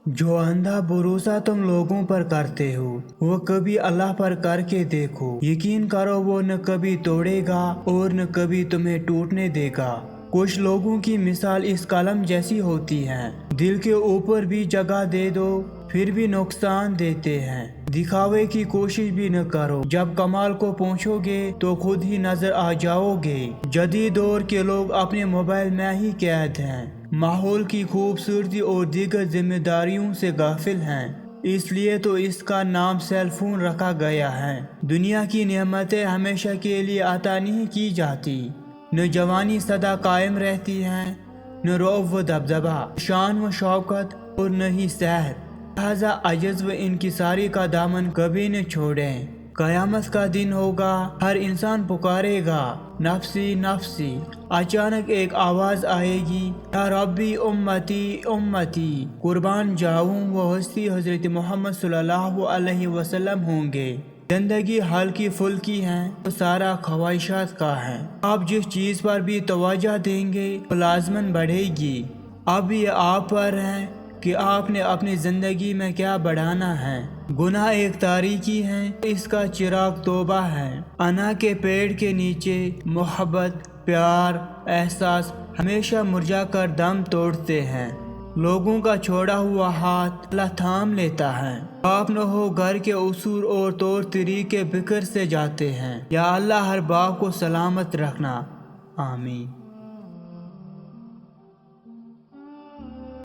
जो अंधा भरोसा तुम लोगों पर करते हो वो कभी अल्लाह पर करके देखो। यकीन करो वो न कभी तोड़ेगा और न कभी तुम्हें टूटने देगा। कुछ लोगों की मिसाल इस कलम जैसी होती है, दिल के ऊपर भी जगह दे दो फिर भी नुकसान देते हैं। दिखावे की कोशिश भी न करो, जब कमाल को पहुंचोगे तो खुद ही नजर आ जाओगे। जदीद दौर के लोग अपने मोबाइल में ही कैद हैं, माहौल की खूबसूरती और दीगर जिम्मेदारियों से गाफिल हैं। इसलिए तो इसका नाम सेल फोन रखा गया है। दुनिया की नेमतें हमेशा के लिए अता नहीं की जाती, न जवानी सदा कायम रहती है, न रौब व दबदबा, शान व शौकत और न ही सहर। लिहाजा अजज़ व इनकिसारी का दामन कभी न छोड़ें। कयामत का दिन होगा, हर इंसान पुकारेगा नफ्सी नफ्सी। अचानक एक आवाज आएगी, या रब्बी उम्मती उम्मती। कुर्बान जाऊं वो हस्ती हजरत मोहम्मद सल्लल्लाहु अलैहि वसल्लम होंगे। जिंदगी हल्की फुल्की है तो सारा ख्वाहिशात का है। आप जिस चीज पर भी तवज्जो देंगे वो लाजमन बढ़ेगी। अब ये आप पर है कि आपने अपनी जिंदगी में क्या बढ़ाना है। गुनाह एक तारीकी है, इसका चिराग तौबा है। अना के पेड़ के नीचे मोहब्बत, प्यार, एहसास हमेशा मुरझा कर दम तोड़ते हैं। लोगों का छोड़ा हुआ हाथ अल्लाह थाम लेता है। आप न हो घर के उसूल और तौर तरीके बिखर से जाते हैं। या अल्लाह हर बाप को सलामत रखना। आमीन।